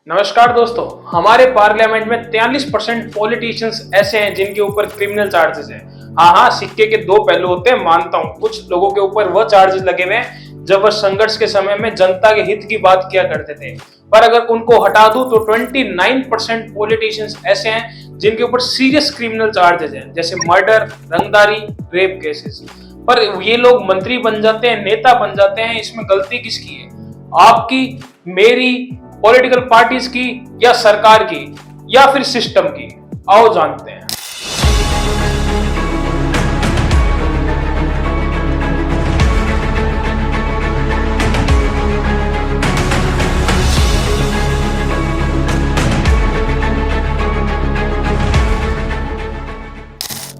नमस्कार दोस्तों, हमारे पार्लियामेंट में 43% पॉलिटिशियंस ऐसे हैं जिनके ऊपर क्रिमिनल चार्जेस हैं। हाँ, सिक्के के दो पहलू होते हैं, मानता हूँ। कुछ लोगों के ऊपर वह चार्जेस लगे हुए हैं जब वह संघर्ष के समय में जनता के हित की बात किया करते थे, पर अगर उनको हटा दूं तो 29% पॉलिटिशियंस ऐसे हैं जिनके ऊपर सीरियस क्रिमिनल चार्जेस हैं, जैसे मर्डर, रंगदारी, रेप केसेस। पर ये लोग मंत्री बन जाते हैं, नेता बन जाते हैं। इसमें गलती किसकी है? आपकी, मेरी, पॉलिटिकल पार्टीज की, या सरकार की, या फिर सिस्टम की? आओ जानते हैं।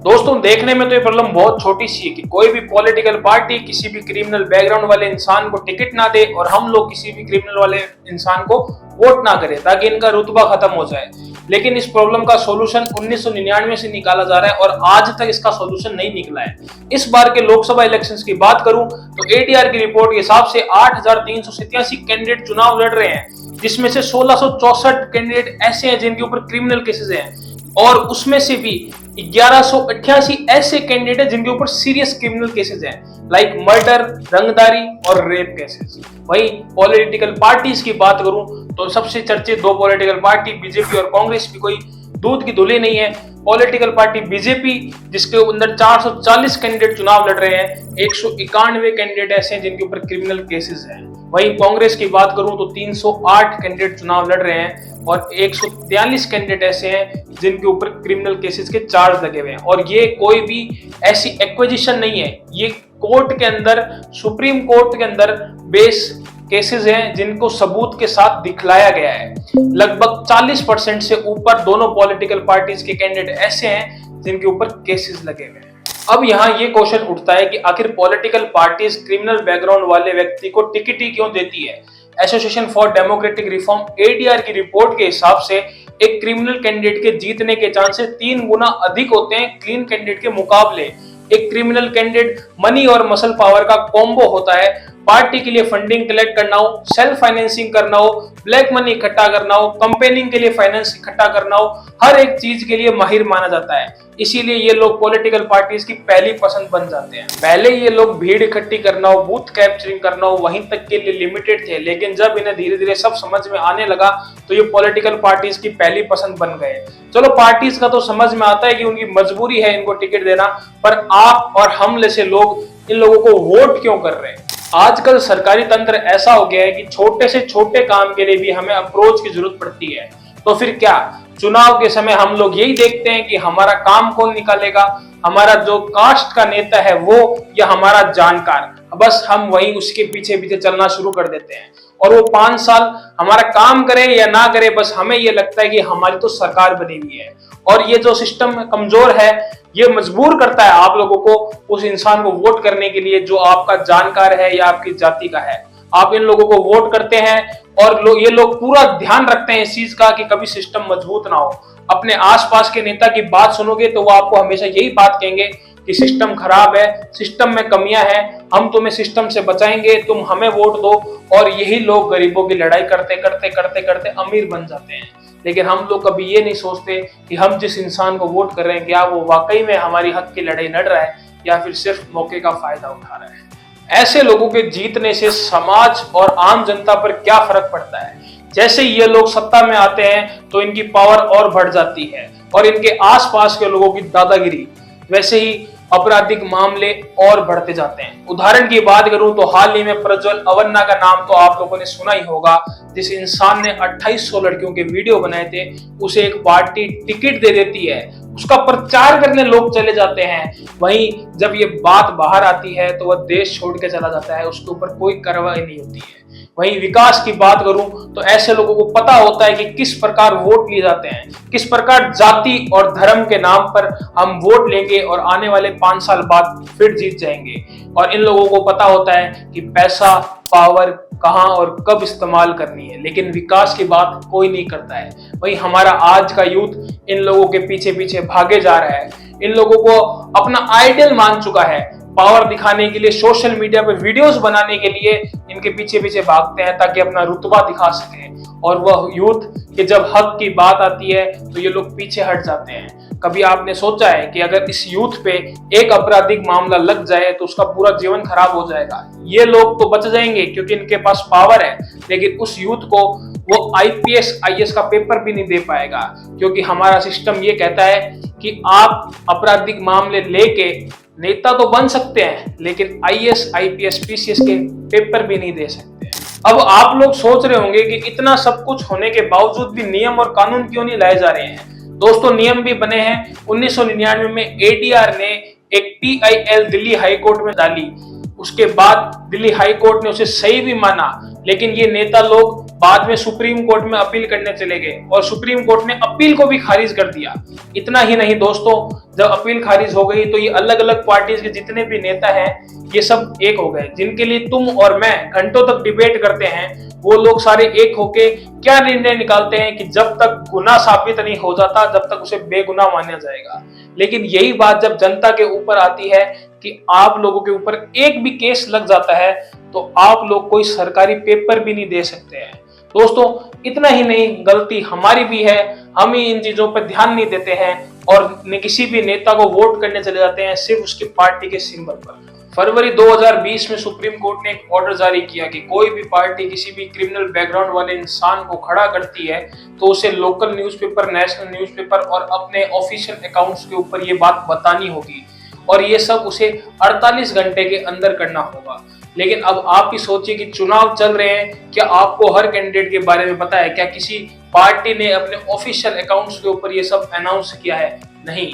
दोस्तों, देखने में तो ये प्रॉब्लम बहुत छोटी सी है कि कोई भी पॉलिटिकल पार्टी किसी भी क्रिमिनल बैकग्राउंड वाले इंसान को टिकट ना दे और हम लोग किसी भी क्रिमिनल वाले इंसान को वोट ना करें ताकि इनका रुतबा खत्म हो जाए। लेकिन इस प्रॉब्लम का सॉल्यूशन 1999 से निकाला जा रहा है और आज तक इसका सॉल्यूशन नहीं निकला है। इस बार के लोकसभा इलेक्शंस की बात करूं तो एटीआर की रिपोर्ट के हिसाब से 8,387 कैंडिडेट चुनाव लड़ रहे हैं, जिसमें से 1664 कैंडिडेट ऐसे हैं जिनके ऊपर क्रिमिनल केसेस हैं और उसमें से भी 1188 ऐसे कैंडिडेट हैं जिनके ऊपर सीरियस क्रिमिनल केसेस हैं, लाइक मर्डर, रंगदारी और रेप केसेस। वहीं पॉलिटिकल पार्टीज की बात करूं तो सबसे चर्चित दो पॉलिटिकल पार्टी बीजेपी और कांग्रेस भी कोई दूध की धुली नहीं है। पॉलिटिकल पार्टी बीजेपी, जिसके अंदर 440 कैंडिडेट चुनाव लड़ रहे हैं, 191 कैंडिडेट ऐसे हैं जिनके ऊपर क्रिमिनल केसेस हैं। वहीं कांग्रेस की बात करूं तो 308 कैंडिडेट चुनाव लड़ रहे हैं और 143 कैंडिडेट ऐसे हैं जिनके ऊपर क्रिमिनल केसेस के चार्ज लगे हुए हैं। और ये कोई भी ऐसी एक्विजिशन नहीं है, ये कोर्ट के अंदर, सुप्रीम कोर्ट के अंदर बेस केसेस हैं जिनको सबूत के साथ दिखलाया गया है। लगभग 40% से ऊपर दोनों पॉलिटिकल पार्टीज के कैंडिडेट ऐसे हैं जिनके ऊपर केसेस लगे हुए हैं। अब यहाँ ये क्वेश्चन उठता है कि आखिर पॉलिटिकल पार्टीज क्रिमिनल बैकग्राउंड वाले व्यक्ति को टिकट ही क्यों देती है? Association for democratic reform ADR की रिपोर्ट के हिसाब से एक क्रिमिनल कैंडिडेट के जीतने के चांसेस 3 गुना अधिक होते हैं क्लीन कैंडिडेट के मुकाबले। एक क्रिमिनल कैंडिडेट मनी और मसल पावर का कॉम्बो होता है। पार्टी के लिए फंडिंग कलेक्ट करना हो, सेल्फ फाइनेंसिंग करना हो, ब्लैक मनी इकट्ठा करना हो, कंपेनिंग के लिए फाइनेंस इकट्ठा करना हो, हर एक चीज के लिए माहिर माना जाता है। इसीलिए ये लोग पॉलिटिकल पार्टीज की पहली पसंद बन जाते हैं। पहले ये लोग भीड़ इकट्ठी करना हो, बूथ कैप्चरिंग करना हो, वहीं तक के लिए लिमिटेड थे, लेकिन जब इन्हें धीरे धीरे सब समझ में आने लगा तो ये पॉलिटिकल पार्टीज की पहली पसंद बन गए। चलो, पार्टीज का तो समझ में आता है कि उनकी मजबूरी है इनको टिकट देना, पर आप और हम जैसे लोग इन लोगों को वोट क्यों कर रहे हैं? आजकल सरकारी तंत्र ऐसा हो गया है कि छोटे से छोटे काम के लिए भी हमें अप्रोच की जरूरत पड़ती है। तो फिर क्या, चुनाव के समय हम लोग यही देखते हैं कि हमारा काम कौन निकालेगा, हमारा जो कास्ट का नेता है वो, या हमारा जानकार? बस हम वही उसके पीछे पीछे चलना शुरू कर देते हैं और वो 5 साल हमारा काम करे या ना करे, बस हमें ये लगता है कि हमारी तो सरकार बनी हुई है। और ये जो सिस्टम कमजोर है, ये मजबूर करता है आप लोगों को उस इंसान को वोट करने के लिए जो आपका जानकार है या आपकी जाति का है। आप इन लोगों को वोट करते हैं और ये लोग पूरा ध्यान रखते हैं इस चीज का कि कभी सिस्टम मजबूत ना हो। अपने आसपास के नेता की बात सुनोगे तो वो आपको हमेशा यही बात कहेंगे कि सिस्टम खराब है, सिस्टम में कमियां हैं, हम तुम्हें सिस्टम से बचाएंगे, तुम हमें वोट दो। और यही लोग गरीबों की लड़ाई करते करते करते करते अमीर बन जाते हैं। लेकिन हम लोग कभी ये नहीं सोचते कि हम जिस इंसान को वोट कर रहे हैं, क्या वो वाकई में हमारी हक की लड़ाई लड़ रहा है या फिर सिर्फ मौके का फायदा उठा रहा है। ऐसे लोगों के जीतने से समाज और आम जनता पर क्या फर्क पड़ता है? जैसे ये लोग सत्ता में आते हैं तो इनकी पावर और बढ़ जाती है और इनके आसपास के लोगों की दादागिरी, वैसे ही आपराधिक मामले और बढ़ते जाते हैं। उदाहरण की बात करूं तो हाल ही में प्रज्वल अवन्ना का नाम तो आप लोगों ने सुना ही होगा, जिस इंसान ने 2800 लड़कियों के वीडियो बनाए थे। उसे एक पार्टी टिकट दे देती है, उसका प्रचार करने लोग चले जाते हैं। वहीं जब ये बात बाहर आती है तो वह देश छोड़ के चला जाता है, उसके ऊपर कोई कार्रवाई नहीं होती है। वहीं विकास की बात करूं तो ऐसे लोगों को पता होता है कि किस प्रकार वोट लिए जाते हैं, किस प्रकार जाति और धर्म के नाम पर हम वोट लेंगे और आने वाले 5 साल बाद फिर जीत जाएंगे। और इन लोगों को पता होता है कि पैसा, पावर कहां और कब इस्तेमाल करनी है, लेकिन विकास की बात कोई नहीं करता है। वहीं हमारा आज का यूथ इन लोगों के पीछे पीछे भागे जा रहा है। इन लोगों को अपना आइडियल मान चुका है। पावर दिखाने के लिए, सोशल मीडिया पे वीडियोस बनाने के लिए इनके पीछे पीछे भागते हैं ताकि अपना रुतबा दिखा सके। और वह यूथ कि जब हक की बात आती है तो ये लोग पीछे हट जाते हैं। कभी आपने सोचा है कि अगर इस यूथ पे एक आपराधिक मामला लग जाए तो उसका पूरा जीवन खराब हो जाएगा? ये लोग तो बच जाएंगे क्योंकि इनके पास पावर है, लेकिन उस यूथ को वो IPS IAS का पेपर भी नहीं दे पाएगा, क्योंकि हमारा सिस्टम ये कहता है कि आप आपराधिक मामले लेके नेता तो बन सकते हैं, लेकिन IAS IPS PCS के पेपर भी नहीं दे सकते। अब आप लोग सोच रहे होंगे कि इतना सब कुछ होने के बावजूद भी नियम और कानून क्यों नहीं लाए जा रहे हैं? दोस्तों, नियम भी बने हैं। 1999 में ADR ने एक PIL दिल्ली हाई कोर्ट में डाली, उसके बाद दिल्ली हाई कोर्ट ने उसे सही भी माना, लेकिन ये नेता लोग बाद में सुप्रीम कोर्ट में अपील करने चले गए और सुप्रीम कोर्ट ने अपील को भी खारिज कर दिया। इतना ही नहीं दोस्तों, जब अपील खारिज हो गई तो ये अलग अलग पार्टीज के जितने भी नेता हैं ये सब एक हो गए। जिनके लिए तुम और मैं घंटों तक डिबेट करते हैं, वो लोग सारे एक होके क्या निर्णय निकालते हैं कि जब तक गुनाह साबित नहीं हो जाता तब तक उसे बेगुनाह माना जाएगा। लेकिन यही बात जब जनता के ऊपर आती है कि आप लोगों के ऊपर एक भी केस लग जाता है तो आप लोग कोई सरकारी पेपर भी नहीं दे सकते हैं। दोस्तों, इतना ही नहीं, गलती हमारी भी है, हम ही इन चीजों पर ध्यान नहीं देते हैं और किसी भी नेता को वोट करने चले जाते हैं सिर्फ उसकी पार्टी के सिंबल पर। फरवरी 2020 में सुप्रीम कोर्ट ने एक ऑर्डर जारी किया कि कोई भी पार्टी किसी भी क्रिमिनल बैकग्राउंड वाले इंसान को खड़ा करती है तो उसे लोकल न्यूज़पेपर, नेशनल न्यूज़पेपर और अपने ऑफिशियल अकाउंट्स के ऊपर ये बात बतानी होगी, और ये सब उसे 48 घंटे के अंदर करना होगा। लेकिन अब आप ही सोचिए कि चुनाव चल रहे हैं, क्या आपको हर कैंडिडेट के बारे में पता है? क्या किसी पार्टी ने अपने ऑफिशियल अकाउंट्स के ऊपर ये सब अनाउंस किया है? नहीं,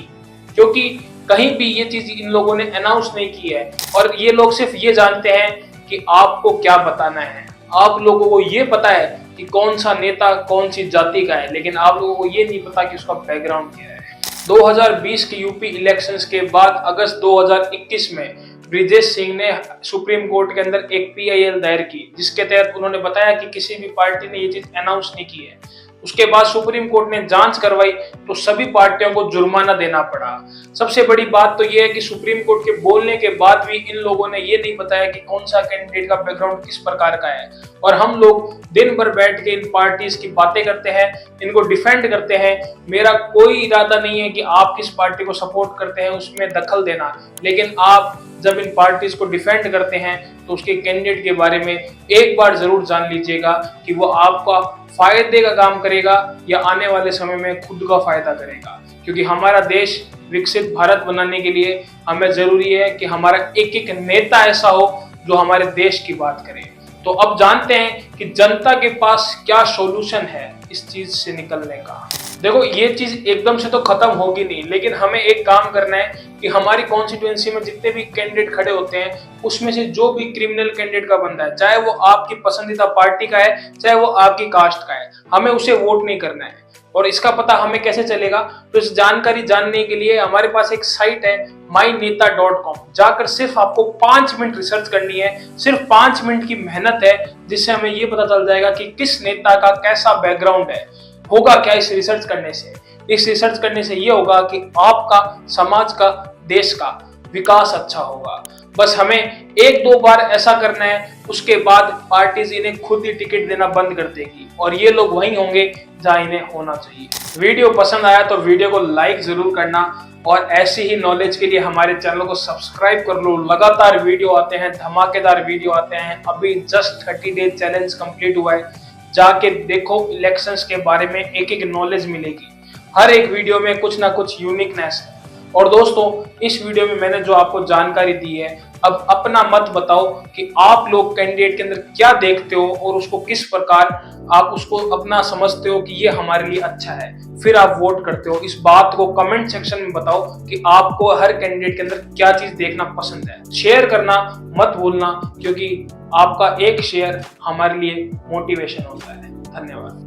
क्योंकि कहीं भी ये चीज इन लोगों ने अनाउंस नहीं की है। और ये लोग सिर्फ ये जानते हैं कि आपको क्या बताना है। आप लोगों को ये पता है कि कौन सा नेता कौन सी जाति का है, लेकिन आप लोगों को ये नहीं पता कि उसका बैकग्राउंड क्या है। 2020 के यूपी इलेक्शंस के बाद अगस्त 2021 में ब्रिजेश सिंह ने सुप्रीम कोर्ट के अंदर एक PIL दायर की, जिसके तहत उन्होंने बताया कि किसी भी पार्टी ने ये चीज अनाउंस नहीं की है। उसके बाद सुप्रीम कोर्ट ने जांच करवाई तो सभी पार्टियों को जुर्माना देना पड़ा। सबसे बड़ी बात तो यह है कि सुप्रीम कोर्ट के बोलने के बाद भी इन लोगों ने ये नहीं बताया कि कौन सा कैंडिडेट का बैकग्राउंड किस प्रकार का है, और हम लोग दिन भर बैठ के इन पार्टीज की बातें करते हैं, इनको डिफेंड करते हैं। मेरा कोई इरादा नहीं है कि आप किस पार्टी को सपोर्ट करते हैं उसमें दखल देना, लेकिन आप जब इन पार्टीज को डिफेंड करते हैं तो उसके कैंडिडेट के बारे में एक बार जरूर जान लीजिएगा कि वो आपका फायदे का काम करेगा या आने वाले समय में खुद का फायदा करेगा। क्योंकि हमारा देश विकसित भारत बनाने के लिए हमें जरूरी है कि हमारा एक एक नेता ऐसा हो जो हमारे देश की बात करे। तो अब जानते हैं कि जनता के पास क्या सॉल्यूशन है इस चीज से निकलने का। देखो, ये चीज एकदम से तो खत्म होगी नहीं, लेकिन हमें एक काम करना है कि हमारी कॉन्स्टिट्यूएंसी में जितने भी कैंडिडेट खड़े होते हैं उसमें से जो भी क्रिमिनल कैंडिडेट का बंदा है, चाहे वो आपकी पसंदीदा पार्टी का है, चाहे वो आपकी कास्ट का है, हमें उसे वोट नहीं करना है। और इसका पता हमें कैसे चलेगा? तो इस जानकारी जानने के लिए हमारे पास एक साइट है myneta.com। जाकर सिर्फ आपको 5 मिनट रिसर्च करनी है, सिर्फ 5 मिनट की मेहनत है, जिससे हमें ये पता चल जाएगा कि किस नेता का कैसा बैकग्राउंड है। होगा क्या इस रिसर्च करने से? इस रिसर्च करने से ये होगा कि आपका, समाज का, देश का विकास अच्छा होगा। बस हमें 1-2 बार ऐसा करना है, उसके बाद पार्टीज इन्हें खुद ही टिकट देना बंद कर देगी और ये लोग वहीं होंगे जहां इन्हें होना चाहिए। वीडियो पसंद आया तो वीडियो को लाइक जरूर करना और ऐसी ही नॉलेज के लिए हमारे चैनल को सब्सक्राइब कर लो। लगातार वीडियो आते हैं, धमाकेदार वीडियो आते हैं। अभी जस्ट 30 डेज चैलेंज कंप्लीट हुआ है, जाके देखो, इलेक्शंस के बारे में एक एक नॉलेज मिलेगी। हर एक वीडियो में कुछ ना कुछ यूनिकनेस है। और दोस्तों, इस वीडियो में मैंने जो आपको जानकारी दी है, अब अपना मत बताओ कि आप लोग कैंडिडेट के अंदर क्या देखते हो और उसको किस प्रकार आप उसको अपना समझते हो कि ये हमारे लिए अच्छा है, फिर आप वोट करते हो। इस बात को कमेंट सेक्शन में बताओ कि आपको हर कैंडिडेट के अंदर क्या चीज देखना पसंद है। शेयर करना मत भूलना, क्योंकि आपका एक शेयर हमारे लिए मोटिवेशन होता है। धन्यवाद।